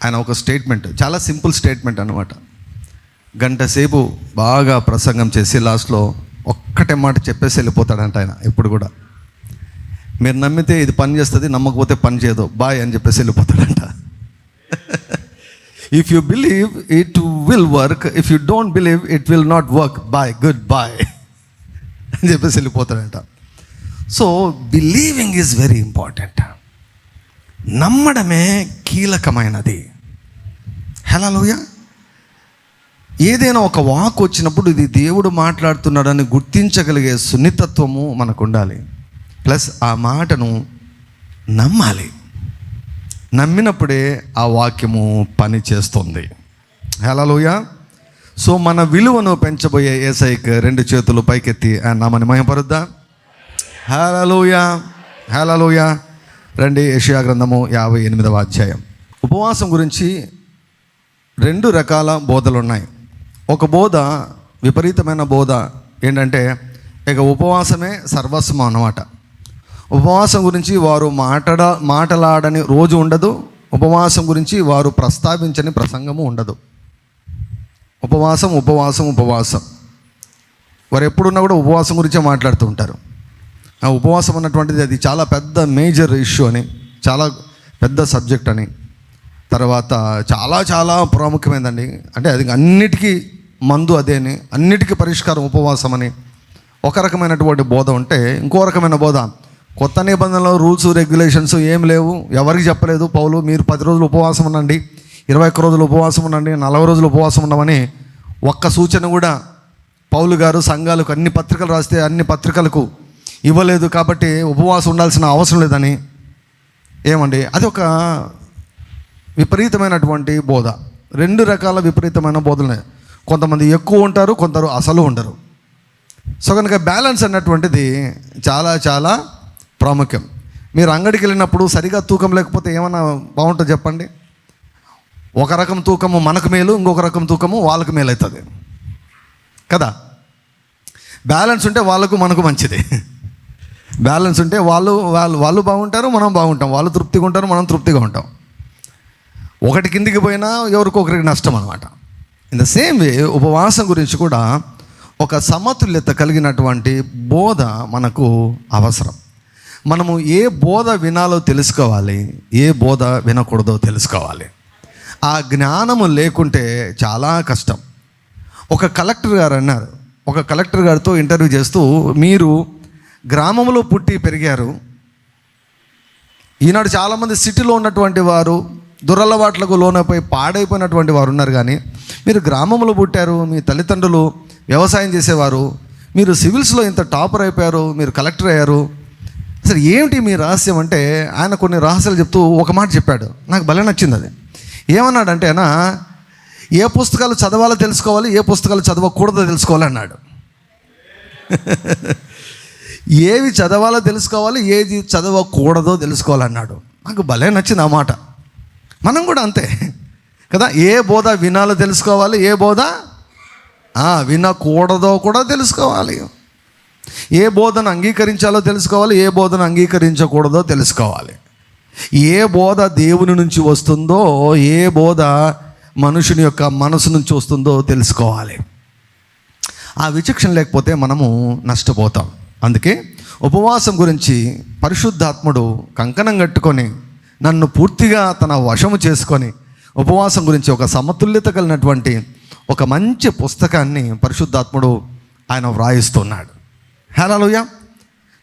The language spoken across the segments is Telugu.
ఆయన ఒక స్టేట్మెంట్, చాలా సింపుల్ స్టేట్మెంట్ అనమాట. గంట సేపు బాగా ప్రసంగం చేసి లాస్ట్లో ఒక్కటే మాట చెప్పేసి వెళ్ళిపోతాడంట ఆయన. ఎప్పుడు కూడా మీరు నమ్మితే ఇది పని చేస్తుంది, నమ్మకపోతే పని చేయదు, బాయ్ అని చెప్పేసి వెళ్ళిపోతాడంట. If you believe it will work, if you don't believe it will not work, bye, goodbye అని చెప్పేసి వెళ్ళిపోతాడంట. So believing is very important. నమ్మడమే కీలకమైనది. హల్లెలూయా. ఏదైనా ఒక వాక్ వచ్చినప్పుడు ఇది దేవుడు మాట్లాడుతున్నాడని గుర్తించగలిగే సున్నితత్వము మనకు ఉండాలి. ప్లస్ ఆ మాటను నమ్మాలి. నమ్మినప్పుడే ఆ వాక్యము పని చేస్తుంది. హల్లెలూయా. సో మన విలువను పెంచబోయే యేసయ్యకి 2 చేతులు పైకెత్తి ఆయన నామని మహిమపరుద్దాం. హల్లెలూయా, హల్లెలూయా. రండి, యెషయా గ్రంథము 58వ అధ్యాయం. ఉపవాసం గురించి 2 రకాల బోధలు ఉన్నాయి. ఒక బోధ, విపరీతమైన బోధ ఏంటంటే ఇక ఉపవాసమే సర్వస్వం అన్నమాట. ఉపవాసం గురించి వారు మాటలాడని రోజు ఉండదు. ఉపవాసం గురించి వారు ప్రస్తావించని ప్రసంగము ఉండదు. ఉపవాసం ఉపవాసం ఉపవాసం, వారు ఎప్పుడున్నా కూడా ఉపవాసం గురించే మాట్లాడుతూ ఉంటారు. ఆ ఉపవాసం అన్నటువంటిది అది చాలా పెద్ద మేజర్ ఇష్యూ అని, చాలా పెద్ద సబ్జెక్ట్ అని, తర్వాత చాలా చాలా ప్రాముఖ్యమైనదండి. అంటే అది అన్నిటికీ మందు అదే అని, అన్నిటికీ పరిష్కారం ఉపవాసం అని ఒక రకమైనటువంటి బోధ ఉంటే, ఇంకో రకమైన బోధ కొత్త నిబంధనలో రూల్స్ రెగ్యులేషన్స్ ఏం లేవు, ఎవరికి చెప్పలేదు పౌలు మీరు 10 రోజులు ఉపవాసం ఉండండి, 21 రోజులు ఉపవాసం ఉండండి, 40 రోజులు ఉపవాసం ఉండమని ఒక్క సూచన కూడా పౌలు గారు సంఘాలకు అన్ని పత్రికలు రాస్తే అన్ని పత్రికలకు ఇవ్వలేదు. కాబట్టి ఉపవాసం ఉండాల్సిన అవసరం లేదని ఏమండి, అది ఒక విపరీతమైనటువంటి బోధ. 2 రకాల విపరీతమైన బోధలు. కొంతమంది ఎక్కువ ఉంటారు, కొందరు అసలు ఉండరు. సో కనుక బ్యాలెన్స్ అన్నటువంటిది చాలా చాలా ప్రాముఖ్యం. మీరు అంగడికి వెళ్ళినప్పుడు సరిగా తూకం లేకపోతే ఏమన్నా బాగుంటుంది చెప్పండి? ఒక రకం తూకము మనకు మేలు, ఇంకొక రకం తూకము వాళ్ళకు మేలు అవుతుంది కదా. బ్యాలెన్స్ ఉంటే వాళ్ళకు మనకు మంచిది. బ్యాలెన్స్ ఉంటే వాళ్ళు బాగుంటారు, మనం బాగుంటాం. వాళ్ళు తృప్తిగా ఉంటారు, మనం తృప్తిగా ఉంటాం. ఒకటి కిందికి పోయినా ఎవరికొకరికి నష్టం అనమాట. ఇన్ ద సేమ్ వే ఉపవాసం గురించి కూడా ఒక సమతుల్యత కలిగినటువంటి బోధ మనకు అవసరం. మనము ఏ బోధ వినాలో తెలుసుకోవాలి, ఏ బోధ వినకూడదో తెలుసుకోవాలి. ఆ జ్ఞానము లేకుంటే చాలా కష్టం. ఒక కలెక్టర్ గారు అన్నారు, ఒక కలెక్టర్ గారితో ఇంటర్వ్యూ చేస్తూ, మీరు గ్రామంలో పుట్టి పెరిగారు, ఈనాడు చాలామంది సిటీలో ఉన్నటువంటి వారు దురలవాట్లకు లోనైపోయి పాడైపోయినటువంటి వారు ఉన్నారు, కానీ మీరు గ్రామంలో పుట్టారు, మీ తల్లిదండ్రులు వ్యవసాయం చేసేవారు, మీరు సివిల్స్లో ఇంత టాపర్ అయిపోయారు, మీరు కలెక్టర్ అయ్యారు, అసలు ఏమిటి మీ రహస్యం అంటే ఆయన కొన్ని రహస్యాలు చెప్తూ ఒక మాట చెప్పాడు, నాకు భలే నచ్చింది. అది ఏమన్నాడంటే, ఆయన ఏ పుస్తకాలు చదవాలో తెలుసుకోవాలి, ఏ పుస్తకాలు చదవకూడదో తెలుసుకోవాలి అన్నాడు. ఏవి చదవాలో తెలుసుకోవాలి, ఏది చదవకూడదో తెలుసుకోవాలన్నాడు. నాకు భలే నచ్చింది ఆ మాట. మనం కూడా అంతే కదా. ఏ బోధ వినాలో తెలుసుకోవాలి, ఏ బోధ వినకూడదో కూడా తెలుసుకోవాలి. ఏ బోధను అంగీకరించాలో తెలుసుకోవాలి, ఏ బోధను అంగీకరించకూడదో తెలుసుకోవాలి. ఏ బోధ దేవుని నుంచి వస్తుందో, ఏ బోధ మనుషుని యొక్క మనసు నుంచి వస్తుందో తెలుసుకోవాలి. ఆ విచక్షణ లేకపోతే మనము నష్టపోతాం. అందుకే ఉపవాసం గురించి పరిశుద్ధాత్ముడు కంకణం కట్టుకొని నన్ను పూర్తిగా తన వశము చేసుకొని ఉపవాసం గురించి ఒక సమతుల్యత కలిగినటువంటి ఒక మంచి పుస్తకాన్ని పరిశుద్ధాత్ముడు ఆయన వ్రాయిస్తున్నాడు. హల్లెలూయా.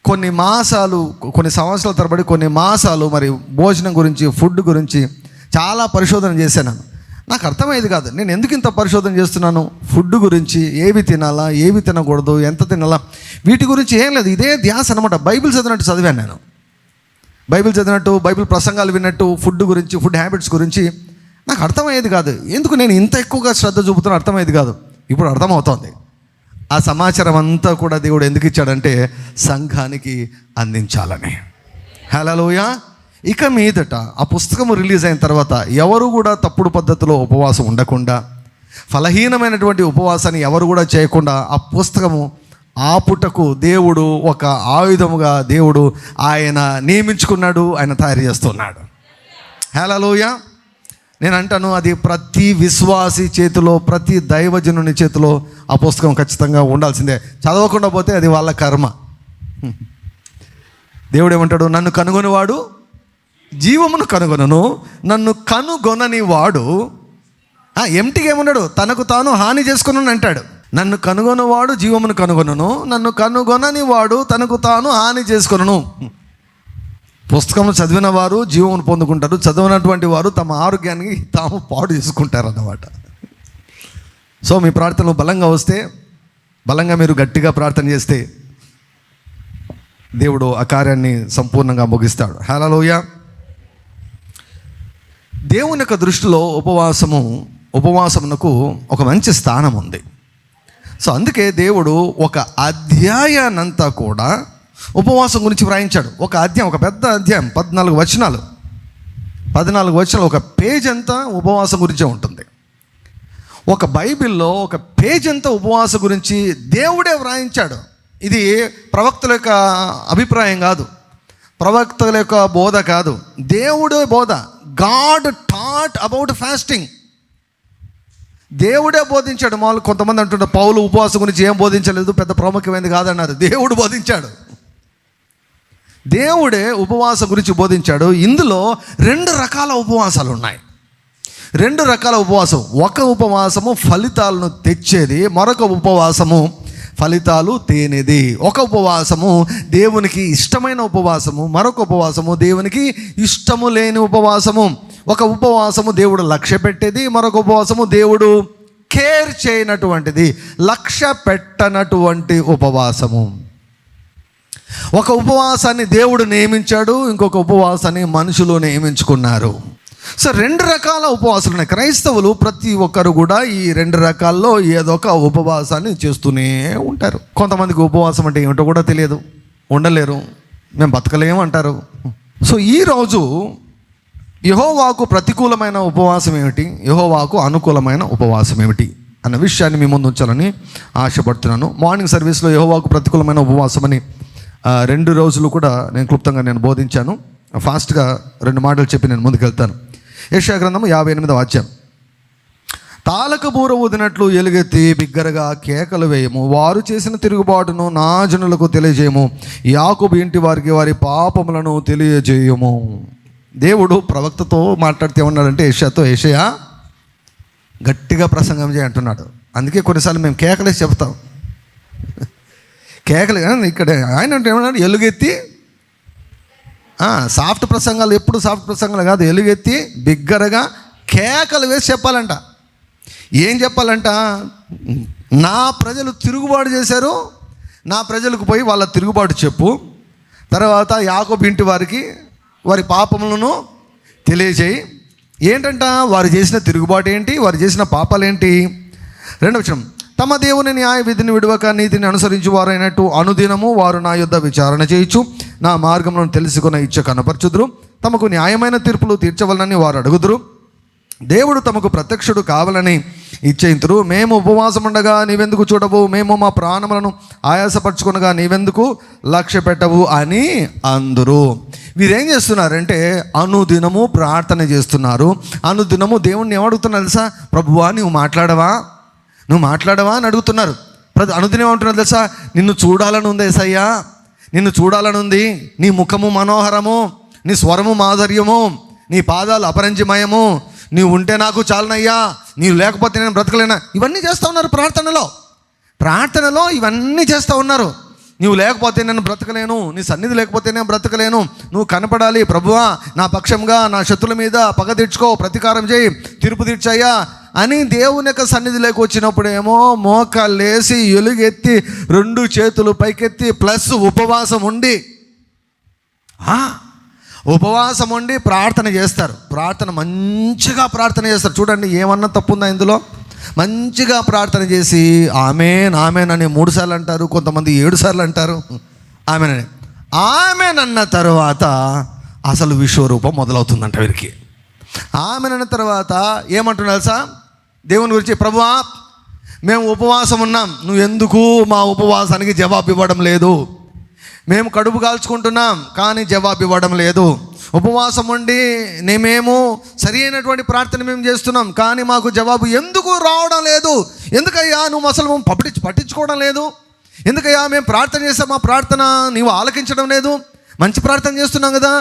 కొన్ని మాసాలు, కొన్ని సంవత్సరాల తరబడి కొన్ని మాసాలు మరి భోజనం గురించి, ఫుడ్ గురించి చాలా పరిశోధన చేశాను. నాకు అర్థమయ్యేది కాదు, నేను ఎందుకు ఇంత పరిశోధన చేస్తున్నాను. ఫుడ్ గురించి, ఏవి తినాలా, ఏవి తినకూడదు, ఎంత తినాలా, వీటి గురించి ఏం లేదు, ఇదే ధ్యాస అనమాట. బైబిల్ చదివినట్టు చదివాను నేను. బైబిల్ చదివినట్టు, బైబిల్ ప్రసంగాలు విన్నట్టు, ఫుడ్ గురించి, ఫుడ్ హ్యాబిట్స్ గురించి నాకు అర్థమయ్యేది కాదు. ఎందుకు నేను ఇంత ఎక్కువగా శ్రద్ధ చూపుతున్నా అర్థమయ్యేది కాదు. ఇప్పుడు అర్థమవుతోంది. ఆ సమాచారం అంతా కూడా దేవుడు ఎందుకు ఇచ్చాడంటే సంఘానికి అందించాలని. హల్లెలూయా. ఇక మీదట ఆ పుస్తకము రిలీజ్ అయిన తర్వాత ఎవరు కూడా తప్పుడు పద్ధతిలో ఉపవాసం ఉండకుండా, ఫలహీనమైనటువంటి ఉపవాసాన్ని ఎవరు కూడా చేయకుండా ఆ పుస్తకము ఆపుటకు దేవుడు ఒక ఆయుధముగా దేవుడు ఆయన నియమించుకున్నాడు, ఆయన తయారు చేస్తున్నాడు. హల్లెలూయా. నేను అంటాను, అది ప్రతి విశ్వాసి చేతిలో, ప్రతి దైవజనుని చేతిలో ఆ పుస్తకం ఖచ్చితంగా ఉండాల్సిందే. చదవకుండా పోతే అది వాళ్ళ కర్మ. దేవుడు ఏమంటాడు? నన్ను కనుగొనివాడు జీవమును కనుగొనను, నన్ను కనుగొనని వాడు ఎంటిగా ఏమన్నాడు? తనకు తాను హాని చేసుకున్నాను అంటాడు. నన్ను కనుగొనవాడు జీవమును కనుగొనను, నన్ను కనుగొనని వాడు తనకు తాను హాని చేసుకొనును. పుస్తకం చదివిన వారు జీవమును పొందుకుంటారు, చదివినటువంటి వారు తమ ఆరోగ్యాన్ని తాము పాడు చేసుకుంటారు అన్నమాట. సో మీ ప్రార్థనలు బలంగా వస్తే, బలంగా మీరు గట్టిగా ప్రార్థన చేస్తే దేవుడు ఆ కార్యాన్ని సంపూర్ణంగా ముగిస్తాడు. హల్లెలూయా. దేవుని యొక్క దృష్టిలో ఉపవాసమునకు ఒక మంచి స్థానం ఉంది. సో అందుకే దేవుడు ఒక అధ్యాయాన్నంతా కూడా ఉపవాసం గురించి వ్రాయించాడు. ఒక అధ్యాయం, ఒక పెద్ద అధ్యాయం, 14 వచనాలు, ఒక పేజ్ అంతా ఉపవాసం గురించే ఉంటుంది. ఒక బైబిల్లో ఒక పేజ్ అంతా ఉపవాసం గురించి దేవుడే వ్రాయించాడు. ఇది ప్రవక్తల యొక్క అభిప్రాయం కాదు, ప్రవక్తల యొక్క బోధ కాదు, దేవుడే బోధ. God taught about fasting. దేవుడే బోధించాడు. మామూలు కొంతమంది అంటుంటారు, పౌలు ఉపవాసం గురించి ఏం బోధించలేదు, పెద్ద ప్రాముఖ్యమైనది కాదన్నారు. దేవుడు బోధించాడు. దేవుడే ఉపవాసం గురించి బోధించాడు. ఇందులో 2 రకాల ఉపవాసాలు ఉన్నాయి. 2 రకాల ఉపవాసం. ఒక ఉపవాసము ఫలితాలను తెచ్చేది, మరొక ఉపవాసము ఫలితాలు తేనేది. ఒక ఉపవాసము దేవునికి ఇష్టమైన ఉపవాసము, మరొక ఉపవాసము దేవునికి ఇష్టము లేని ఉపవాసము. ఒక ఉపవాసము దేవుడు లక్ష్య పెట్టేది, మరొక ఉపవాసము దేవుడు కేర్ చేయనటువంటిది, లక్ష్య పెట్టనటువంటి ఉపవాసము. ఒక ఉపవాసాన్ని దేవుడు నియమించాడు, ఇంకొక ఉపవాసాన్ని మనుషులు నియమించుకున్నారు. సో 2 రకాల ఉపవాసాలు ఉన్నాయి. క్రైస్తవులు ప్రతి ఒక్కరు కూడా ఈ 2 రకాల్లో ఏదో ఒక ఉపవాసాన్ని చేస్తూనే ఉంటారు. కొంతమందికి ఉపవాసం అంటే ఏమిటో కూడా తెలియదు, ఉండలేరు, మేము బతకలేము అంటారు. సో ఈరోజు యెహోవాకు ప్రతికూలమైన ఉపవాసం ఏమిటి, యెహోవాకు అనుకూలమైన ఉపవాసం ఏమిటి అన్న విషయాన్ని మీ ముందు ఉంచాలని ఆశపడుతున్నాను. మార్నింగ్ సర్వీస్లో యెహోవాకు ప్రతికూలమైన ఉపవాసం అని 2 రోజులు కూడా నేను క్లుప్తంగా బోధించాను. ఫాస్ట్గా 2 మాటలు చెప్పి నేను ముందుకెళ్తాను. యెషయా గ్రంథము 58వ అధ్యాయం. తాళక బూర ఊదినట్లు ఎలుగెత్తి బిగ్గరగా కేకలు వేయము, వారు చేసిన తిరుగుబాటును నా జనులకు తెలియజేయము, యాకోబు ఇంటి వారికి వారి పాపములను తెలియజేయము. దేవుడు ప్రవక్తతో మాట్లాడితే ఏమన్నాడంటే, యెషయా గట్టిగా ప్రసంగం చేయ అంటున్నాడు. అందుకే కొన్నిసార్లు మేము కేకలేసి చెప్తాం. కేకలు ఇక్కడ ఆయన అంటే ఏమన్నాడు? ఎలుగెత్తి, సాఫ్ట్ ప్రసంగాలు ఎప్పుడు సాఫ్ట్ ప్రసంగాలు కాదు, ఎలుగెత్తి బిగ్గరగా కేకలు వేసి చెప్పాలంట. ఏం చెప్పాలంట? నా ప్రజలు తిరుగుబాటు చేశారు, నా ప్రజలకు పోయి వాళ్ళ తిరుగుబాటు చెప్పు. తర్వాత యాకోబు ఇంటి వారికి వారి పాపములను తెలియజేయి. ఏంటంట? వారు చేసిన తిరుగుబాటు ఏంటి, వారు చేసిన పాపాలు ఏంటి? 2వ వచనం. తమ దేవుని న్యాయ విధిని విడవక నీతిని అనుసరించు వారైనట్టు అనుదినము వారు నా యొద్ద విచారణ చేయొచ్చు, నా మార్గములను తెలుసుకున్న ఇచ్చ కనపరచుదురు, తమకు న్యాయమైన తీర్పులు తీర్చవలనని వారు అడుగుదురు, దేవుడు తమకు ప్రత్యక్షుడు కావాలని ఇచ్చేంతురు. మేము ఉపవాసం ఉండగా నీవెందుకు చూడవు, మేము మా ప్రాణములను ఆయాసపరచుకునగా నీవెందుకు లక్ష్య పెట్టవు అని అందరూ. వీరేం చేస్తున్నారంటే అనుదినము ప్రార్థన చేస్తున్నారు. అనుదినము దేవుణ్ణి ఏమడుగుతున్నారు తెలుసా? ప్రభువా నువ్వు మాట్లాడవా అని అడుగుతున్నారు. అనుదినం ఏమంటున్నారు తెలుసా? నిన్ను చూడాలని ఉంది యేసయ్యా, నిన్ను చూడాలని ఉంది, నీ ముఖము మనోహరము, నీ స్వరము మాధుర్యము, నీ పాదాలు అపరంజిమయము, నీవు ఉంటే నాకు చాలనయ్యా, నీవు లేకపోతే నేను బ్రతకలేనా. ఇవన్నీ చేస్తూ ఉన్నారు ప్రార్థనలో ఇవన్నీ చేస్తూ ఉన్నారు. నువ్వు లేకపోతే నేను బ్రతకలేను, నీ సన్నిధి లేకపోతే నేను బ్రతకలేను, నువ్వు కనపడాలి ప్రభువా, నా పక్షంగా నా శత్రుల మీద పగ తీర్చుకో, ప్రతీకారం చేయి, తీర్పు తీర్చాయా అని దేవుని యొక్క సన్నిధిలోకి వచ్చినప్పుడేమో మోకాళ్ళేసి ఎలుగెత్తి 2 చేతులు పైకెత్తి ప్లస్ ఉపవాసం ఉండి ప్రార్థన చేస్తారు. మంచిగా ప్రార్థన చేస్తారు. చూడండి, ఏమన్నా తప్పుందా ఇందులో? మంచిగా ప్రార్థన చేసి ఆమేన్ అని 3 సార్లు అంటారు, కొంతమంది 7 సార్లు అంటారు ఆమేన్ అన్న తర్వాత అసలు విశ్వరూపం మొదలవుతుందంట వీరికి. ఆమేన్ అన్న తర్వాత ఏమంటున్నారు తెలుసా? దేవుని గురించి, ప్రభువా మేము ఉపవాసం ఉన్నాం, నువ్వు ఎందుకు మా ఉపవాసానికి జవాబు ఇవ్వడం లేదు? మేము కడుపు కాల్చుకుంటున్నాం కానీ జవాబు ఇవ్వడం లేదు. ఉపవాసం ఉండి మేము సరి అయినటువంటి ప్రార్థన మేము చేస్తున్నాం, కానీ మాకు జవాబు ఎందుకు రావడం లేదు? ఎందుకయ్యా నువ్వు అసలు పట్టించుకోవడం లేదు? ఎందుకయ్యా మేము ప్రార్థన చేస్తాం, మా ప్రార్థన నీవు ఆలకించడం లేదు? మంచి ప్రార్థన చేస్తున్నాం కదా,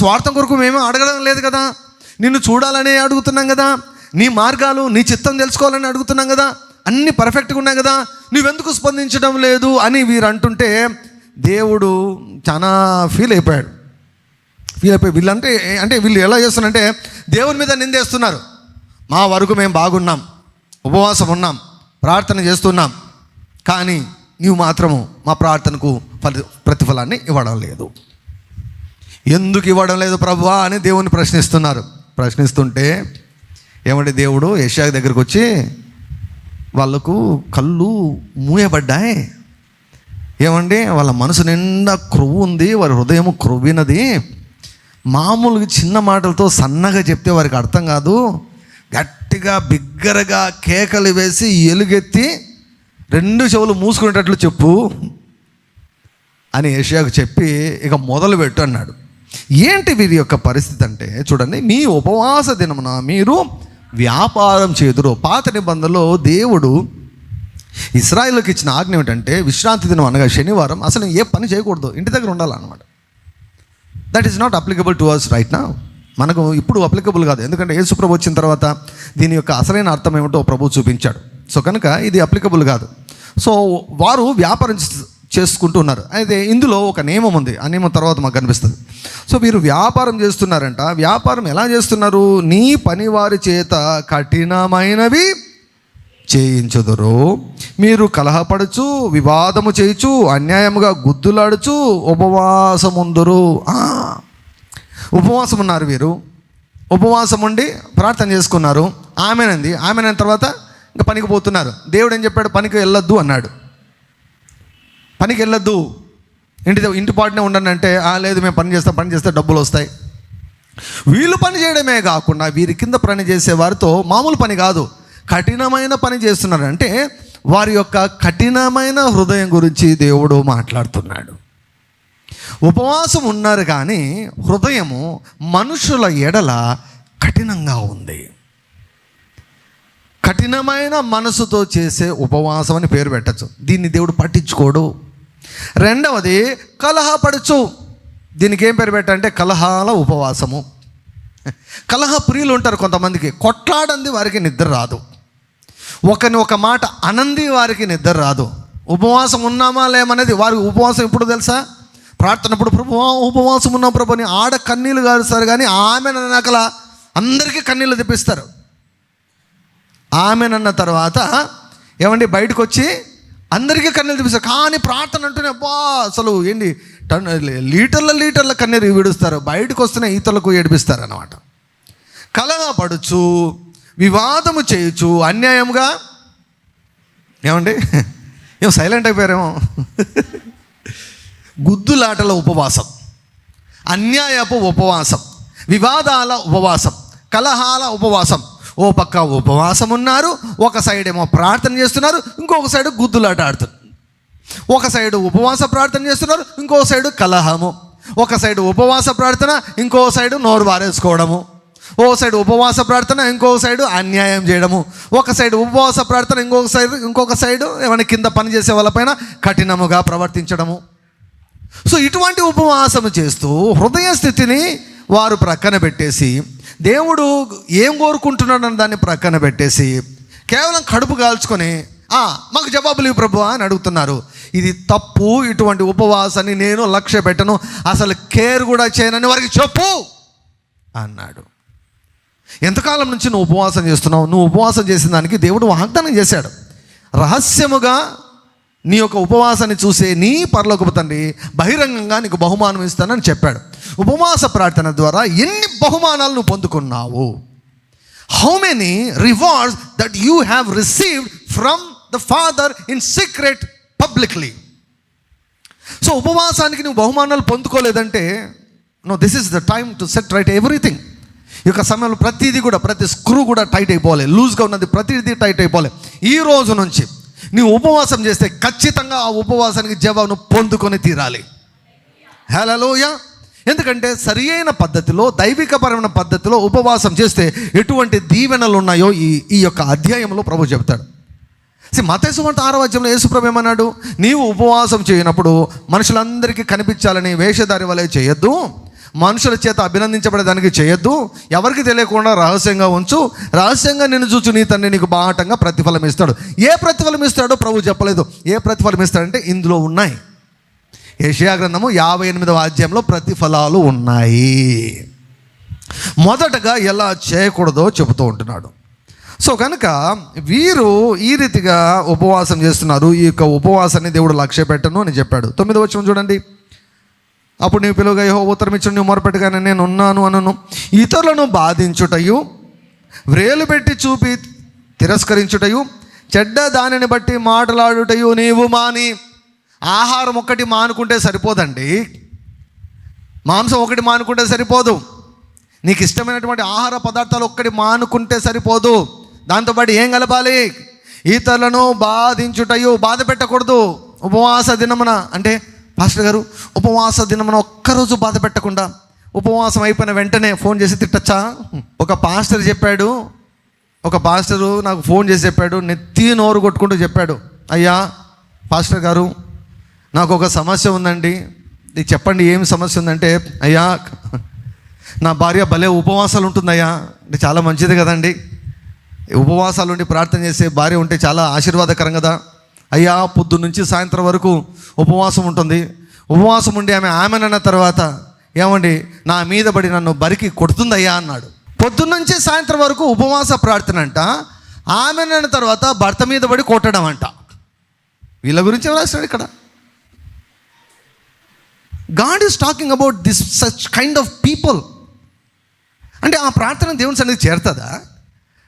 స్వార్థం కొరకు మేమే అడగడం లేదు కదా, నిన్ను చూడాలని అడుగుతున్నాం కదా, నీ మార్గాలు నీ చిత్తం తెలుసుకోవాలని అడుగుతున్నాం కదా, అన్నీ పర్ఫెక్ట్గా ఉన్నాయి కదా, నువ్వెందుకు స్పందించడం లేదు అని వీరు అంటుంటే దేవుడు చాలా ఫీల్ అయిపోయాడు. వీళ్ళు ఎలా చేస్తున్నారంటే దేవుని మీద నిందేస్తున్నారు. మా వరకు మేము బాగున్నాం, ఉపవాసం ఉన్నాం, ప్రార్థన చేస్తున్నాం, కానీ నీవు మాత్రము మా ప్రార్థనకు ప్రతిఫలాన్ని ఇవ్వడం లేదు. ఎందుకు ఇవ్వడం లేదు ప్రభువా అని దేవుని ప్రశ్నిస్తుంటే ఏమంటే దేవుడు యెషయా దగ్గరికి వచ్చి వాళ్ళకు కళ్ళు మూయబడ్డాయి. ఏమండి, వాళ్ళ మనసు నిండా క్రొవ్వు ఉంది, వారి హృదయం క్రొవ్వినది. మామూలుగా చిన్న మాటలతో సన్నగా చెప్తే వారికి అర్థం కాదు, గట్టిగా బిగ్గరగా కేకలు వేసి ఎలుగెత్తి 2 చెవులు మూసుకునేటట్లు చెప్పు అని యెషయాకు చెప్పి ఇక మొదలుపెట్టు అన్నాడు. ఏంటి వీరి యొక్క పరిస్థితి అంటే చూడండి, మీ ఉపవాస దినమున మీరు వ్యాపారం చేదురు. పాత నిబంధనలో దేవుడు ఇశ్రాయేలుకి ఇచ్చిన ఆజ్ఞ ఏమిటంటే విశ్రాంతి దినం అనగా శనివారం అసలు ఏ పని చేయకూడదు, ఇంటి దగ్గర ఉండాలన్నమాట. That is not applicable to us right now. మనకు ఇప్పుడు అప్లికబుల్ కాదు, ఎందుకంటే యేసు ప్రభు వచ్చిన తర్వాత దీని యొక్క అసలైన అర్థం ఏమిటో ప్రభు చూపించాడు. సో కనుక ఇది అప్లికబుల్ కాదు. సో వారు వ్యాపారం చేసుకుంటూ ఉన్నారు. అయితే ఇందులో ఒక నియమం ఉంది, ఆ నియమం తర్వాత మాకు కనిపిస్తుంది. సో వీరు వ్యాపారం చేస్తున్నారంట. వ్యాపారం ఎలా చేస్తున్నారు? నీ పని వారి చేత కఠినమైనవి చేయించుదురు, మీరు కలహపడుచు వివాదము చేయుచు అన్యాయముగా గుద్దులాడుచు ఉపవాసముందురు. ఉపవాసం ఉన్నారు వీరు, ఉపవాసం ఉండి ప్రార్థన చేసుకున్నారు. ఆమెనంది తర్వాత ఇంకా పనికి పోతున్నారు. దేవుడు ఏం చెప్పాడు? పనికి వెళ్ళొద్దు అన్నాడు. పనికి వెళ్ళొద్దు, ఇంటి పాటునే ఉండండి అంటే లేదు మేము పని చేస్తే డబ్బులు వస్తాయి. వీళ్ళు పని చేయడమే కాకుండా వీరి కింద పని చేసే వారితో మామూలు పని కాదు, కఠినమైన పని చేస్తున్నారు. అంటే వారి యొక్క కఠినమైన హృదయం గురించి దేవుడు మాట్లాడుతున్నాడు. ఉపవాసం ఉన్నారు కానీ హృదయము మనుషుల ఎడల కఠినంగా ఉంది. కఠినమైన మనసుతో చేసే ఉపవాసం అని పేరు పెట్టచ్చు. దీన్ని దేవుడు పట్టించుకోడు. రెండవది కలహపడుచు. దీనికి ఏం పేరు పెట్టాలంటే కలహాల ఉపవాసము. కలహ ప్రియులు ఉంటారు కొంతమందికి. కొట్లాడంది వారికి నిద్ర రాదు, ఒక మాట అనంది వారికి నిద్ర రాదు. ఉపవాసం ఉన్నామా లేమనేది వారికి ఉపవాసం ఎప్పుడు తెలుసా? ప్రార్థనప్పుడు ఉపవాసం ఉన్నాం ప్రభు అని ఆడ కన్నీళ్ళు కారుస్తారు, కానీ ఆమెనకల అందరికీ కన్నీళ్ళు తెప్పిస్తారు. ఆమెనన్న తర్వాత ఏమండి బయటకు వచ్చి అందరికీ కన్నీళ్ళు తెప్పిస్తారు. కానీ ప్రార్థన అంటూనే అసలు ఏంటి లీటర్ల కన్నీరు విడుస్తారు, బయటకు వస్తేనే ఈతలకు ఏడిపిస్తారు అన్నమాట. కలహపడుచు వివాదము చేయొచ్చు అన్యాయంగా. ఏమండి సైలెంట్ అయిపోయారేమో. గుద్దులాటల ఉపవాసం, అన్యాయపు ఉపవాసం, వివాదాల ఉపవాసం, కలహాల ఉపవాసం. ఓ పక్క ఉపవాసం ఉన్నారు, ఒక సైడ్ ఏమో ప్రార్థన చేస్తున్నారు, ఇంకొక సైడు గుద్దులాట ఆడుతున్నారు. ఒక సైడు ఉపవాస ప్రార్థన చేస్తున్నారు, ఇంకో సైడు కలహము. ఒక సైడు ఉపవాస ప్రార్థన, ఇంకో సైడు నోరు బారేసుకోవడము. ఓ సైడు ఉపవాస ప్రార్థన, ఇంకో సైడు అన్యాయం చేయడము. ఒక సైడు ఉపవాస ప్రార్థన, ఇంకొక సైడు ఏమైనా కింద పని చేసే వాళ్ళపైన కఠినముగా ప్రవర్తించడము. సో ఇటువంటి ఉపవాసము చేస్తూ హృదయ స్థితిని వారు ప్రక్కన పెట్టేసి, దేవుడు ఏం కోరుకుంటున్నాడని దాన్ని ప్రక్కన పెట్టేసి కేవలం కడుపు కాల్చుకొని మాకు జవాబులు ఇవ్వు ప్రభు అని అడుగుతున్నారు. ఇది తప్పు. ఇటువంటి ఉపవాసాన్ని నేను లక్ష్య పెట్టను, అసలు కేర్ కూడా చేయనని వారికి చెప్పు అన్నాడు. ఎంతకాలం నుంచి నువ్వు ఉపవాసం చేస్తున్నావు? నువ్వు ఉపవాసం చేసిన దానికి దేవుడు వాగ్దానం చేశాడు. రహస్యముగా నీ యొక్క ఉపవాసాన్ని చూసే నీ పరలోకపు తండ్రి బహిరంగంగా నీకు బహుమానం ఇస్తానని చెప్పాడు. ఉపవాస ప్రార్థన ద్వారా ఎన్ని బహుమానాలు నువ్వు పొందుకున్నావు? How many rewards that you have received from the father in secret publicly. So ఉపవాసానికి నువ్వు బహుమానాలు పొందుకోలేదంటే this is the time to set right everything. ఈ యొక్క సమయంలో ప్రతి స్క్రూ కూడా టైట్ అయిపోవాలి, లూజ్గా ఉన్నది ప్రతిదీ టైట్ అయిపోవాలి. ఈ రోజు నుంచి నీవు ఉపవాసం చేస్తే ఖచ్చితంగా ఆ ఉపవాసానికి జవాబును పొందుకొని తీరాలి. హల్లెలూయా. ఎందుకంటే సరి అయిన పద్ధతిలో, దైవికపరమైన పద్ధతిలో ఉపవాసం చేస్తే ఎటువంటి దీవెనలు ఉన్నాయో ఈ యొక్క అధ్యాయంలో ప్రభు చెప్తాడు. మత్తయి సువార్త 6వ అధ్యాయంలో యేసు ప్రభు ఏమన్నాడు? నీవు ఉపవాసం చేయనప్పుడు మనుషులందరికీ కనిపించాలని వేషధారి వలె చేయొద్దు, మనుషుల చేత అభినందించబడేదానికి చేయొద్దు, ఎవరికి తెలియకుండా రహస్యంగా ఉంచు, రహస్యంగా నిన్ను చూచు నీ తండ్రి నీకు బాటంగా ప్రతిఫలం ఇస్తాడు. ఏ ప్రతిఫలం ఇస్తాడో ప్రభు చెప్పలేదు. ఏ ప్రతిఫలం ఇస్తాడంటే ఇందులో ఉన్నాయి. యెషయా గ్రంథము 58వ అధ్యాయంలో ప్రతిఫలాలు ఉన్నాయి. మొదటగా ఎలా చేయకూడదో చెబుతూ ఉంటున్నాడు. సో కనుక వీరు ఈ రీతిగా ఉపవాసం చేస్తున్నారు. ఈ యొక్క ఉపవాసాన్ని దేవుడు లక్ష్య పెట్టను అని చెప్పాడు. 9వ వచనం చూడండి. అప్పుడు నీవు పిలువగా యెహోవా ఉత్తరం ఇచ్చును, నీవు మొరపెట్టగానే నేను ఉన్నాను అనను. ఇతరులను బాధించుటయు, వ్రేలు పెట్టి చూపి తిరస్కరించుటయు, చెడ్డ దానిని బట్టి మాట్లాడుటయు నీవు మాని. ఆహారం ఒక్కటి మానుకుంటే సరిపోదండి. మాంసం ఒకటి మానుకుంటే సరిపోదు. నీకు ఇష్టమైనటువంటి ఆహార పదార్థాలు ఒక్కటి మానుకుంటే సరిపోదు. దాంతోపాటు ఏం కలపాలి? ఇతరులను బాధించుటయు, బాధ పెట్టకూడదు. ఉపవాస దినమున అంటే పాస్టర్ గారు ఉపవాస దినమున ఒక్కరోజు బాధ పెట్టకుండా ఉపవాసం అయిపోయిన వెంటనే ఫోన్ చేసి తిట్టచ్చా? ఒక పాస్టర్ చెప్పాడు, ఒక పాస్టరు నాకు ఫోన్ చేసి చెప్పాడు, నెత్తి నోరు కొట్టుకుంటూ చెప్పాడు, అయ్యా పాస్టర్ గారు నాకు ఒక సమస్య ఉందండి, ఇది చెప్పండి ఏం సమస్య ఉందంటే, అయ్యా నా భార్య భలే ఉపవాసాలు ఉంటుందయ్యా. అంటే చాలా మంచిది కదండి, ఉపవాసాలు ఉండి ప్రార్థన చేసే భార్య ఉంటే చాలా ఆశీర్వాదకరం కదా. అయ్యా పొద్దున్న నుంచి సాయంత్రం వరకు ఉపవాసం ఉంటుంది. ఉపవాసం ఉండి ఆమెనన్న తర్వాత ఏమండి నా మీద పడి నన్ను బరికి కొడుతుందయ్యా అన్నాడు. పొద్దున్న నుంచి సాయంత్రం వరకు ఉపవాస ప్రార్థన అంట, ఆమెనన్న తర్వాత భర్త మీద పడి కొట్టడం అంట. వీళ్ళ గురించి రాస్తాడు ఇక్కడ. God is talking about this such kind of people. అంటే ఆ ప్రార్థన దేవుని సన్నిధికి చేరుతుందా?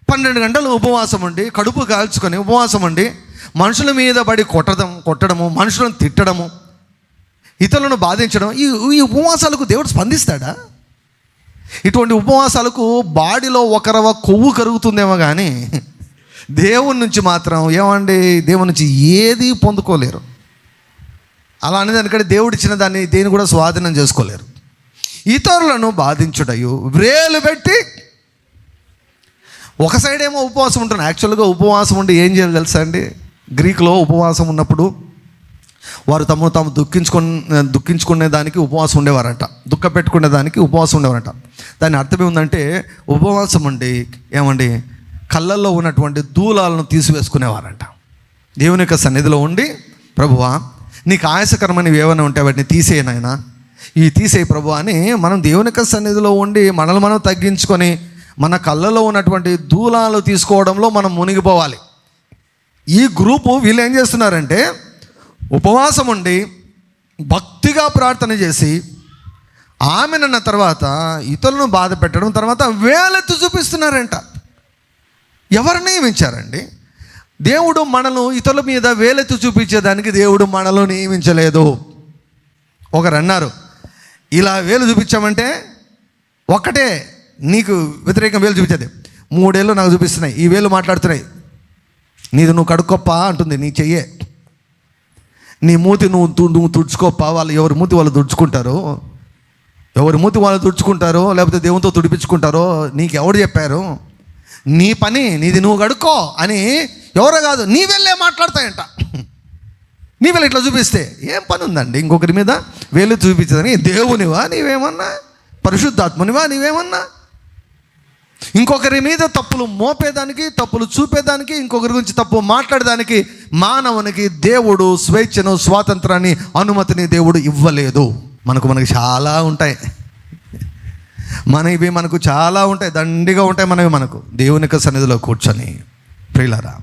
12 గంటలు ఉపవాసం ఉండి, కడుపు కాల్చుకొని ఉపవాసం ఉండి, మనుషుల మీద పడి కొట్టడము, మనుషులను తిట్టడము, ఇతరులను బాధించడం, ఈ ఉపవాసాలకు దేవుడు స్పందిస్తాడా? ఇటువంటి ఉపవాసాలకు బాడీలో ఒక రవ్వ కొవ్వు కరుగుతుందేమో కానీ దేవుని నుంచి మాత్రం ఏమండి, దేవుని నుంచి ఏది పొందుకోలేరు. అలా అనేది ఎందుకంటే దేవుడు ఇచ్చిన దాన్ని దేని కూడా స్వాధీనం చేసుకోలేరు. ఇతరులను బాధించుటయు, వ్రేలు పెట్టి. ఒక సైడ్ ఏమో ఉపవాసం ఉంటున్నాను. యాక్చువల్గా ఉపవాసం ఉండి ఏం చేయాలి తెలుసా అండి? గ్రీకులో ఉపవాసం ఉన్నప్పుడు వారు తాము దుఃఖించుకునే దానికి ఉపవాసం ఉండేవారంట, దుఃఖ పెట్టుకునే దానికి ఉపవాసం ఉండేవారంట. దాని అర్థం ఏముందంటే ఉపవాసం ఉండి ఏమండి కళ్ళల్లో ఉన్నటువంటి దూలాలను తీసివేసుకునేవారంట. దేవుని యొక్క సన్నిధిలో ఉండి, ప్రభువా నీకు ఆయాసకరమైనవి ఏమైనా ఉంటే వాటిని తీసేయనైనా, ఇవి తీసేయి ప్రభు అని మనం దేవుని యొక్క సన్నిధిలో ఉండి మనల్ని మనం తగ్గించుకొని మన కళ్ళలో ఉన్నటువంటి దూలాలు తీసుకోవడంలో మనం మునిగిపోవాలి. ఈ గ్రూపు వీళ్ళు ఏం చేస్తున్నారంటే ఉపవాసం ఉండి భక్తిగా ప్రార్థన చేసి ఆమెనన్న తర్వాత ఇతరులను బాధ పెట్టడం, తర్వాత వేలెత్తి చూపిస్తున్నారంట. ఎవరు నియమించారండి? దేవుడు మనల్ని ఇతరుల మీద వేలెత్తి చూపించేదానికి దేవుడు మనలో నియమించలేదు. ఒకరు అన్నారు, ఇలా వేలు చూపించామంటే ఒక్కటే నీకు వ్యతిరేకం వేలు చూపించేది, 3 ఏళ్ళు నాకు చూపిస్తున్నాయి, ఈ వేలు మాట్లాడుతున్నాయి, నీది నువ్వు కడుక్కోప్ప అంటుంది నీ చెయ్యే, నీ మూతి నువ్వు తుడుచుకోప్ప, వాళ్ళు ఎవరి మూతి వాళ్ళు తుడుచుకుంటారు, లేకపోతే దేవునితో తుడిపించుకుంటారో నీకు ఎవరు చెప్పారు, నీ పని నీది నువ్వు కడుక్కో అని ఎవరో కాదు నీ వెళ్ళే మాట్లాడతాయంట. నీ వెళ్ళి ఇట్లా చూపిస్తే ఏం పని ఉందండి ఇంకొకరి మీద వేలు చూపించదని? దేవునివా నీవేమన్నా? పరిశుద్ధాత్మనివా నీవేమన్నా? ఇంకొకరి మీద తప్పులు మోపేదానికి, తప్పులు చూపేదానికి, ఇంకొకరి గురించి తప్పు మాట్లాడేదానికి మానవునికి దేవుడు స్వేచ్ఛను, స్వాతంత్రాన్ని, అనుమతిని దేవుడు ఇవ్వలేదు. మనకు చాలా ఉంటాయి, మనకు చాలా ఉంటాయి, దండిగా ఉంటాయి మనకు. దేవుని యొక్క సన్నిధిలో కూర్చొని ప్రియులారా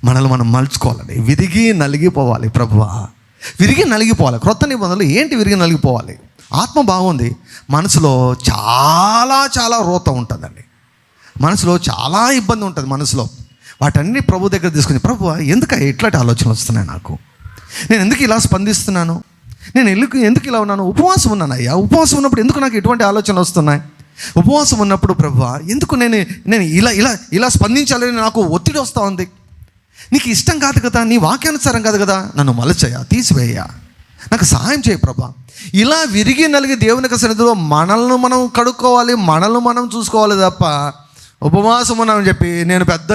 మనల్ని మనం మలుచుకోవాలండి. విరిగి నలిగిపోవాలి. ప్రభువా విరిగి నలిగిపోవాలి. క్రొత్త నిబంధనలు ఏంటి విరిగి నలిగిపోవాలి? ఆత్మ బాగుంది, మనసులో చాలా రోత ఉంటుందండి, మనసులో చాలా ఇబ్బంది ఉంటుంది. మనసులో వాటన్ని ప్రభు దగ్గర తీసుకుని, ప్రభువా ఎందుకు ఇట్లాంటి ఆలోచనలు వస్తున్నాయి నాకు, నేను ఎందుకు ఇలా స్పందిస్తున్నాను, నేను ఎందుకు ఇలా ఉన్నాను, ఉపవాసం ఉన్నాను అయ్యా, ఉపవాసం ఉన్నప్పుడు ఎందుకు నాకు ఎటువంటి ఆలోచనలు వస్తున్నాయి, ఉపవాసం ఉన్నప్పుడు ప్రభువా ఎందుకు నేను ఇలా స్పందించాలని నాకు ఒత్తిడి వస్తూ ఉంది, నీకు ఇష్టం కాదు కదా, నీ వాక్యానుసారం కాదు కదా, నన్ను మలచయ్యా, తీసివేయ్యా, నాకు సహాయం చేయి ప్రభా. ఇలా విరిగి నలిగి దేవునికి సన్నిధిలో మనల్ని మనం కడుక్కోవాలి, మనల్ని మనం చూసుకోవాలి తప్ప ఉపవాసం ఉన్నామని చెప్పి నేను పెద్ద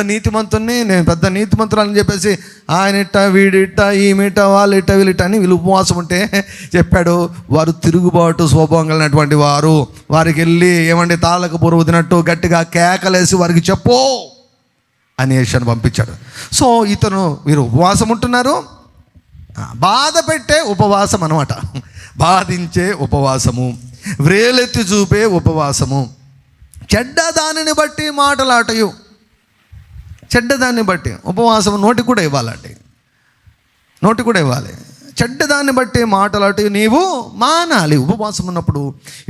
నీతిమంతురాలని చెప్పేసి ఆయన ఇట్ట వీడిట్ట ఈమిట వాళ్ళు ఇట్ట వీళ్ళిట్ట అని వీళ్ళు ఉపవాసం ఉంటే చెప్పాడు, వారు తిరుగుబాటు స్వభావం కలిగినటువంటి వారు. వారికి వెళ్ళి ఏమండి తాళకు పురుగు తినట్టు గట్టిగా కేకలేసి వారికి చెప్పు అని యేషుని పంపించాడు. సో ఇతను వీరు ఉపవాసం ఉంటున్నారు, బాధ పెట్టే ఉపవాసం అనమాట, బాధించే ఉపవాసము, వ్రేలెత్తి చూపే ఉపవాసము, చెడ్డదానిని బట్టి మాటలాటయు. చెడ్డదాన్ని బట్టి ఉపవాసం నోటికి కూడా ఇవ్వాలండి, నోటికి కూడా ఇవ్వాలి. చెడ్డదాన్ని బట్టి మాటలాటయు నీవు మానాలి. ఉపవాసం ఉన్నప్పుడు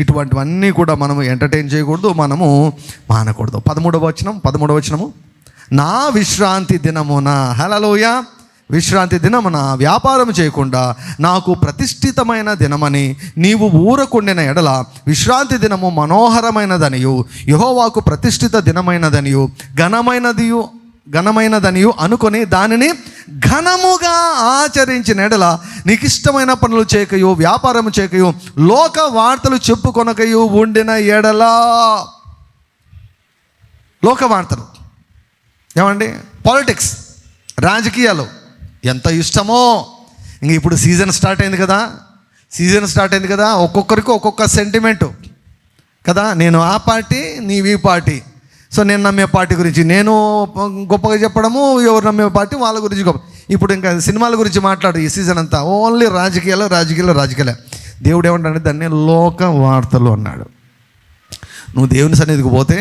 ఇటువంటివన్నీ కూడా మనము ఎంటర్టైన్ చేయకూడదు, మనము మానకూడదు. 13వ వచనము, నా విశ్రాంతి దినమున, హల్లెలూయా, విశ్రాంతి దినమున వ్యాపారం చేయకుండా నాకు ప్రతిష్ఠితమైన దినమని నీవు ఊరకుండిన ఎడల విశ్రాంతి దినము మనోహరమైనదనియు యెహోవాకు ప్రతిష్ఠిత దినమైనదనియు ఘనమైనదనియు అనుకొని దానిని ఘనముగా ఆచరించిన ఎడల నీకు ఇష్టమైన పనులు చేయకయు వ్యాపారం చేయకయు లోక వార్తలు చెప్పుకొనకయు ఉండిన ఎడల. లోక వార్తలు ఏమండి, పాలిటిక్స్, రాజకీయాలు ఎంత ఇష్టమో. ఇంక ఇప్పుడు సీజన్ స్టార్ట్ అయింది కదా, ఒక్కొక్కరికి ఒక్కొక్క సెంటిమెంటు కదా. నేను ఆ పార్టీ, నీవు ఈ పార్టీ. సో నేను నమ్మే పార్టీ గురించి నేను గొప్పగా చెప్పడము, ఎవరు నమ్మే పార్టీ వాళ్ళ గురించి గొప్ప. ఇప్పుడు ఇంకా సినిమాల గురించి మాట్లాడు ఈ సీజన్ అంతా, ఓన్లీ రాజకీయాలే. దేవుడు ఏమంటాడు, దాన్ని లోక వార్తలు అన్నాడు. నువ్వు దేవుని సన్నిధికి పోతే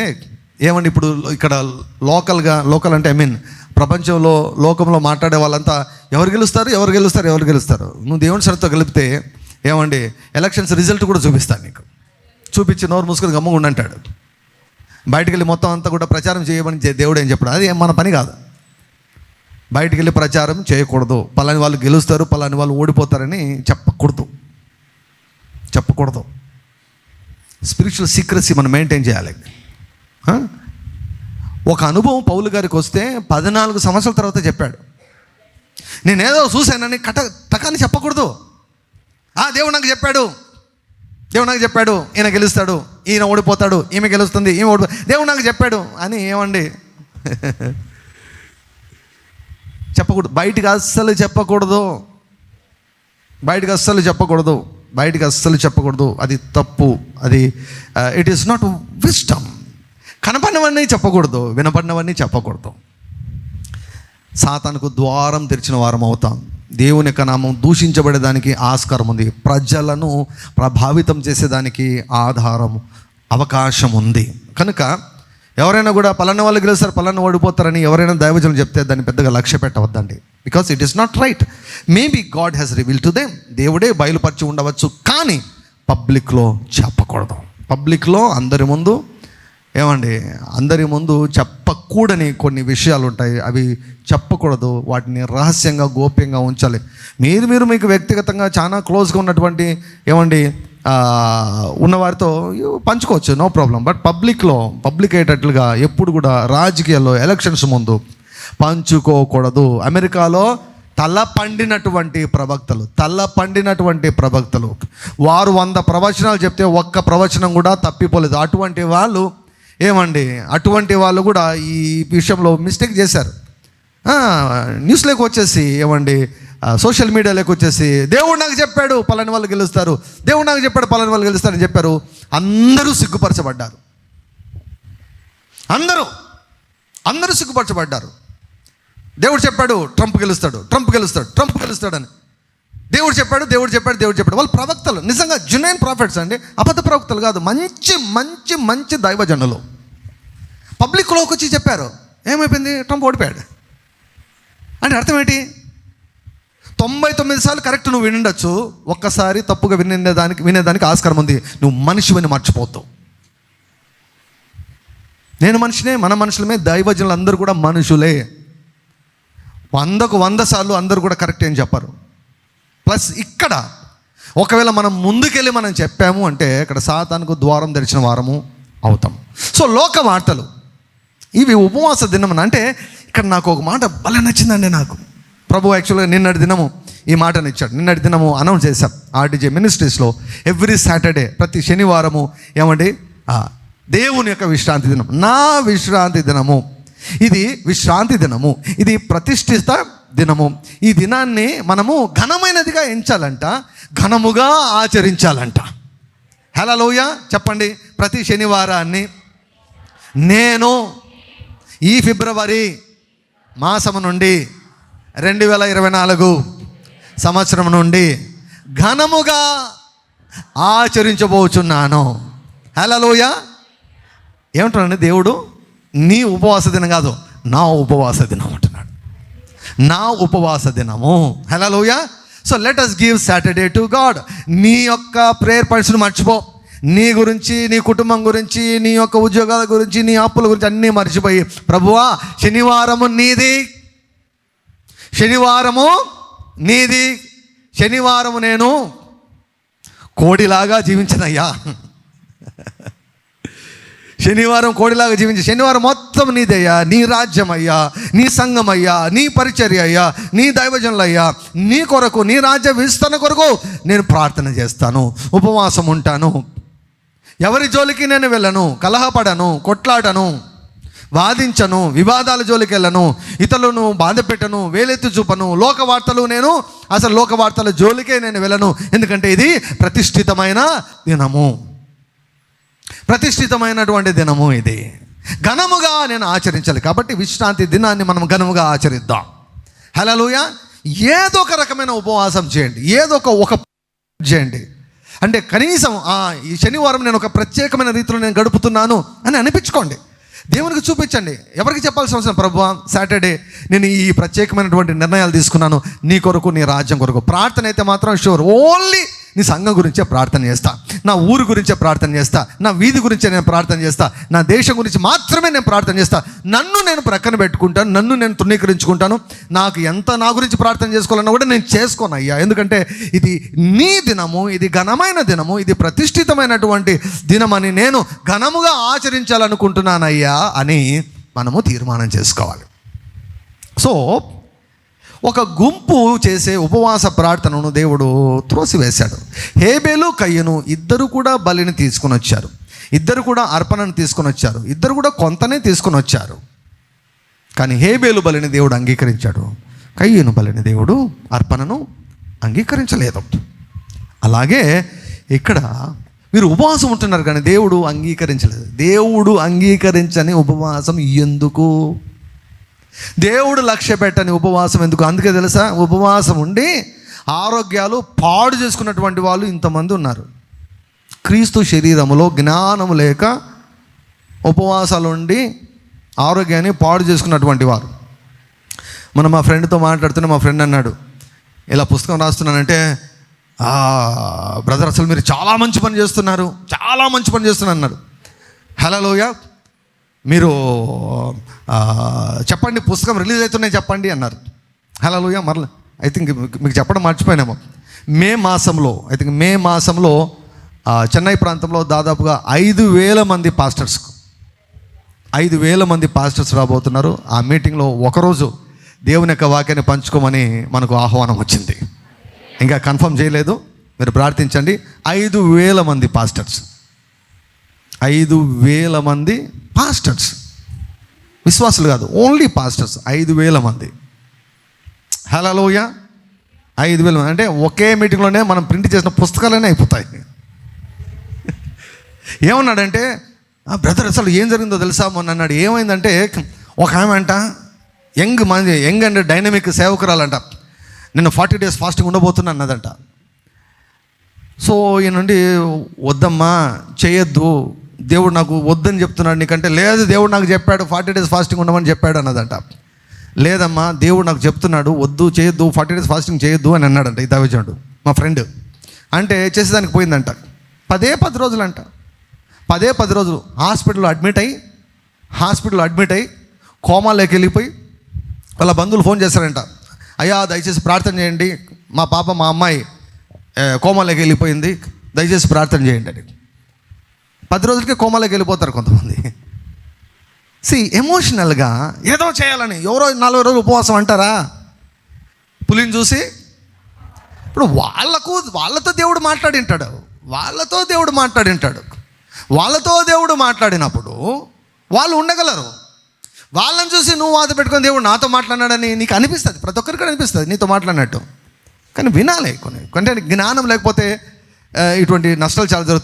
ఏమండి, ఇప్పుడు ఇక్కడ లోకల్ అంటే ప్రపంచంలో లోకంలో మాట్లాడే వాళ్ళంతా ఎవరు గెలుస్తారు. నువ్వు దేవుని సన్నిధితో కలిపితే ఏమండి, ఎలక్షన్స్ రిజల్ట్ కూడా చూపిస్తాను నీకు. చూపించి నోరు మూసుకొని గమ్ముగా ఉండంటాడు. బయటికి వెళ్ళి మొత్తం అంతా కూడా ప్రచారం చేయమని దేవుడు ఏం చెప్పాడు, అది మన పని కాదు. బయటికి వెళ్ళి ప్రచారం చేయకూడదు, పలాని వాళ్ళు గెలుస్తారు, పలాని వాళ్ళు ఓడిపోతారని చెప్పకూడదు. స్పిరిచువల్ సీక్రెసీ మనం మెయింటైన్ చేయాలి. ఒక అనుభవం పౌలు గారికి వస్తే 14 సంవత్సరాల తర్వాత చెప్పాడు. నేనేదో చూశానని టకాన్ని చెప్పకూడదు. దేవుడు నాకు చెప్పాడు ఈయన గెలుస్తాడు, ఈయన ఓడిపోతాడు, ఈమె గెలుస్తుంది, ఈమె ఓడిపోతుంది, దేవుడు నాకు చెప్పాడు అని ఏమండి చెప్పకూడదు. బయటికి అస్సలు చెప్పకూడదు. అది తప్పు. అది ఇట్ ఈస్ నాట్ విజ్డమ్. కనపడినవన్నీ చెప్పకూడదు, వినపడినవన్నీ చెప్పకూడదు. సాతానుకు ద్వారం తెరిచిన వారం అవుతాం. దేవుని యొక్క నామం దూషించబడేదానికి ఆస్కారం ఉంది. ప్రజలను ప్రభావితం చేసేదానికి అవకాశం ఉంది. కనుక ఎవరైనా కూడా పలానా వాళ్ళు గెలుస్తారు, పలానా ఓడిపోతారని ఎవరైనా దైవజనులు చెప్తే దాన్ని పెద్దగా లక్ష్య పెట్టవద్దండి. Because it is not right. Maybe God has reveal to them, దేవుడే బయలుపరిచి ఉండవచ్చు, కానీ పబ్లిక్లో చెప్పకూడదు. పబ్లిక్లో అందరి ముందు చెప్పకూడని కొన్ని విషయాలు ఉంటాయి, అవి చెప్పకూడదు. వాటిని రహస్యంగా గోప్యంగా ఉంచాలి. మీరు మీకు వ్యక్తిగతంగా చాలా క్లోజ్గా ఉన్నటువంటి ఉన్నవారితో పంచుకోవచ్చు, నో ప్రాబ్లం. బట్ పబ్లిక్ అయ్యేటట్లుగా ఎప్పుడు కూడా రాజకీయాల్లో ఎలక్షన్స్ ముందు పంచుకోకూడదు. అమెరికాలో తల పండినటువంటి ప్రవక్తలు వారు 100 ప్రవచనాలు చెప్తే ఒక్క ప్రవచనం కూడా తప్పిపోలేదు. అటువంటి వాళ్ళు కూడా ఈ విషయంలో మిస్టేక్ చేశారు. న్యూస్లోకి వచ్చేసి సోషల్ మీడియాలోకి వచ్చేసి దేవుడు నాకు చెప్పాడు పలాని వాళ్ళు గెలుస్తారు, దేవుడు నాకు చెప్పాడు పలాని వాళ్ళు గెలుస్తారని చెప్పారు. అందరూ సిగ్గుపరచబడ్డారు. అందరూ సిగ్గుపరచబడ్డారు. దేవుడు చెప్పాడు ట్రంప్ గెలుస్తాడని. దేవుడు చెప్పాడు. వాళ్ళు ప్రవక్తలు, నిజంగా జెన్యూన్ ప్రాఫిట్స్ అండి, అబద్ధ ప్రవక్తలు కాదు. మంచి దైవజనులు పబ్లిక్లోకి వచ్చి చెప్పారు. ఏమైపోయింది, ట్రంప్ ఓడిపోయాడు అంటే అర్థం ఏంటి? 99 సార్లు కరెక్ట్ నువ్వు వినుండొచ్చు, ఒక్కసారి తప్పుగా వినేదానికి ఆస్కారం ఉంది. నువ్వు మనిషివని మర్చిపోతావు. నేను మనిషినే, మన మనుషులమే, దైవజనులు అందరూ కూడా మనుషులే. 100కు 100 సార్లు అందరూ కూడా కరెక్ట్ ఏం చెప్పరు. ప్లస్ ఇక్కడ ఒకవేళ మనం ముందుకెళ్ళి మనం చెప్పాము అంటే ఇక్కడ సాతానుకు ద్వారం తెరిచిన వారము అవుతాం. సో లోక వార్తలు ఇవి ఉపవాస దినం అంటే ఇక్కడ నాకు ఒక మాట భలే నచ్చిందండి. నాకు ప్రభు యాక్చువల్గా నిన్నటి దినము ఈ మాటను ఇచ్చాడు. నిన్నటి దినము అనౌన్స్ చేశాం ఆర్టీజే మినిస్ట్రీస్లో ఎవ్రీ సాటర్డే, ప్రతి శనివారము ఏమండి దేవుని యొక్క విశ్రాంతి దినం, నా విశ్రాంతి దినము. ఇది విశ్రాంతి దినము, ఇది ప్రతిష్ఠిత దినము. ఈ దినాన్ని మనము ఘనమైనదిగా ఎంచాలంట, ఘనముగా ఆచరించాలంట. హల్లెలూయా చెప్పండి. ప్రతి శనివారాన్ని నేను ఈ ఫిబ్రవరి మాసము నుండి 2024 సంవత్సరం నుండి ఘనముగా ఆచరించబోచున్నాను. హల్లెలూయా. ఏమంటున్నాడు దేవుడు? నీ ఉపవాస దినం కాదు, నా ఉపవాస దినం అంటున్నాడు. నా ఉపవాస దినము. హల్లెలూయా. So let us give Saturday to God. నీ యొక్క ప్రేయర్ పాయింట్స్ని మర్చిపో. నీ గురించి, నీ కుటుంబం గురించి, నీ యొక్క ఉద్యోగాల గురించి, నీ అప్పుల గురించి అన్నీ మర్చిపోయి, ప్రభువా శనివారము నీది, శనివారము నీది, శనివారము నేను కోడిలాగా జీవించనయ్యా, శనివారం కోడిలాగా జీవించి, శనివారం మొత్తం నీదయ్యా, నీ రాజ్యం అయ్యా, నీ సంఘం అయ్యా, నీ పరిచర్య అయ్యా, నీ దైవజనులయ్యా, నీ కొరకు, నీ రాజ్య విస్తరణ కొరకు నేను ప్రార్థన చేస్తాను, ఉపవాసం ఉంటాను. ఎవరి జోలికి నేను వెళ్ళను, కలహపడను, కొట్లాడను, వాదించను, వివాదాల జోలికి వెళ్ళను, ఇతరులను బాధ పెట్టను, వేలెత్తి చూపను, లోక వార్తలు నేను అసలు లోక వార్తల జోలికే నేను వెళ్ళను. ఎందుకంటే ఇది ప్రతిష్ఠితమైన దినము, ప్రతిష్ఠితమైనటువంటి దినము. ఇది ఘనముగా నేను ఆచరించాలి. కాబట్టి విశ్రాంతి దినాన్ని మనం ఘనముగా ఆచరిద్దాం. హల్లెలూయా. ఏదో ఒక రకమైన ఉపవాసం చేయండి, ఏదో ఒక చేయండి. అంటే కనీసం ఈ శనివారం నేను ఒక ప్రత్యేకమైన రీతిలో నేను గడుపుతున్నాను అని అనిపించుకోండి. దేవునికి చూపించండి. ఎవరికి చెప్పాల్సిన అవసరం? ప్రభువా సాటర్డే నేను ఈ ప్రత్యేకమైనటువంటి నిర్ణయాలు తీసుకున్నాను నీ కొరకు, నీ రాజ్యం కొరకు. ప్రార్థన అయితే మాత్రం షూర్, ఓన్లీ నీ సంఘం గురించే ప్రార్థన చేస్తా, నా ఊరు గురించే ప్రార్థన చేస్తా, నా వీధి గురించే నేను ప్రార్థన చేస్తా, నా దేశం గురించి మాత్రమే నేను ప్రార్థన చేస్తా. నన్ను నేను ప్రక్కన పెట్టుకుంటాను, నన్ను నేను తృణీకరించుకుంటాను. నాకు ఎంత నా గురించి ప్రార్థన చేసుకోవాలన్నా కూడా నేను చేసుకోను అయ్యా. ఎందుకంటే ఇది నీ దినము, ఇది ఘనమైన దినము, ఇది ప్రతిష్ఠితమైనటువంటి దినమని నేను ఘనముగా ఆచరించాలనుకుంటున్నానయ్యా అని మనము తీర్మానం చేసుకోవాలి. సో ఒక గుంపు చేసే ఉపవాస ప్రార్థనను దేవుడు త్రోసివేశాడు. హేబేలు కయ్యను ఇద్దరు కూడా బలిని తీసుకుని వచ్చారు, ఇద్దరు కూడా అర్పణను తీసుకుని వచ్చారు, ఇద్దరు కూడా కొంతనే తీసుకుని వచ్చారు. కానీ హేబేలు బలిని దేవుడు అంగీకరించాడు, కయ్యను బలిని దేవుడు అర్పణను అంగీకరించలేదు. అలాగే ఇక్కడ మీరు ఉపవాసం ఉంటున్నారు కానీ దేవుడు అంగీకరించలేదు. దేవుడు అంగీకరించని ఉపవాసం ఎందుకు? దేవుడు లక్ష్య పెట్టని ఉపవాసం ఎందుకు? అందుకే తెలుసా, ఉపవాసం ఉండి ఆరోగ్యాలు పాడు చేసుకున్నటువంటి వాళ్ళు ఇంతమంది ఉన్నారు. క్రీస్తు శరీరములో జ్ఞానము లేక ఉపవాసాలు ఉండి ఆరోగ్యాన్ని పాడు చేసుకున్నటువంటి వారు. మనం మా ఫ్రెండ్తో మాట్లాడుతున్నా, మా ఫ్రెండ్ అన్నాడు, ఇలా పుస్తకం రాస్తున్నానంటే, బ్రదర్ అసలు మీరు చాలా మంచి పని చేస్తున్నారు, చాలా మంచి పని చేస్తున్నారు అన్నాడు. హల్లెలూయా. మీరు చెప్పండి, పుస్తకం రిలీజ్ అవుతున్నాయి చెప్పండి అన్నారు. హల్లెలూయా. మరలా ఐ థింక్ మీకు చెప్పడం మర్చిపోయినాము. మే మాసంలో చెన్నై ప్రాంతంలో దాదాపుగా 5,000 మంది పాస్టర్స్ 5,000 మంది పాస్టర్స్ రాబోతున్నారు. ఆ మీటింగ్లో ఒకరోజు దేవుని యొక్క వాక్యాన్ని పంచుకోమని మనకు ఆహ్వానం వచ్చింది. ఇంకా కన్ఫర్మ్ చేయలేదు, మీరు ప్రార్థించండి. 5,000 మంది పాస్టర్స్, 5,000 మంది పాస్టర్స్, విశ్వాసులు కాదు, ఓన్లీ పాస్టర్స్ 5,000 మంది. హల్లెలూయా. 5,000 మంది అంటే ఒకే మీటింగ్లోనే మనం ప్రింట్ చేసిన పుస్తకాలనే అయిపోతాయి. ఏమన్నాడంటే, బ్రదర్ అసలు ఏం జరిగిందో తెలుసా మొన్న అన్నాడు. ఏమైందంటే ఒక ఆమె అంట, యంగ్ అండ్ డైనమిక్ సేవకురాలంట, నేను 40 days ఫాస్టింగ్ ఉండబోతున్నా అన్నదంట. సో ఈయనండి, వద్దమ్మా చేయొద్దు, దేవుడు నాకు వద్దని చెప్తున్నాడు నీకంటే. లేదు, దేవుడు నాకు చెప్పాడు 40 days ఫాస్టింగ్ ఉండమని చెప్పాడు అన్నదంట. లేదమ్మా, దేవుడు నాకు చెప్తున్నాడు వద్దు, చేయొద్దు, 40 days ఫాస్టింగ్ చేయొద్దు అని అన్నాడంట ఈ దైవజనుడు, మా ఫ్రెండ్. అంటే చేసేదానికి పోయిందంట. 10 రోజులంట, 10 రోజులు హాస్పిటల్లో అడ్మిట్ అయ్యి కోమాలోకి వెళ్ళిపోయి వాళ్ళ బంధువులు ఫోన్ చేశారంట, అయ్యా దయచేసి ప్రార్థన చేయండి, మా పాప మా అమ్మాయి కోమాలోకి వెళ్ళిపోయింది, దయచేసి ప్రార్థన చేయండి అని. 10 రోజులకే కోమాలోకి వెళ్ళిపోతారు కొంతమంది. ఎమోషనల్గా ఏదో చేయాలని ఎవరో 40 రోజులు ఉపవాసం అంటారా? పులిని చూసి ఇప్పుడు వాళ్ళతో దేవుడు మాట్లాడింటాడు, వాళ్ళతో దేవుడు మాట్లాడినప్పుడు వాళ్ళు ఉండగలరు. వాళ్ళని చూసి నువ్వు వాద పెట్టుకొని దేవుడు నాతో మాట్లాడినాడని నీకు అనిపిస్తుంది, ప్రతి ఒక్కరికి అనిపిస్తుంది నీతో మాట్లాడినట్టు. కానీ వినాలి, కొన్ని జ్ఞానం లేకపోతే ఇటువంటి నష్టాలు చాలా జరుగుతాయి.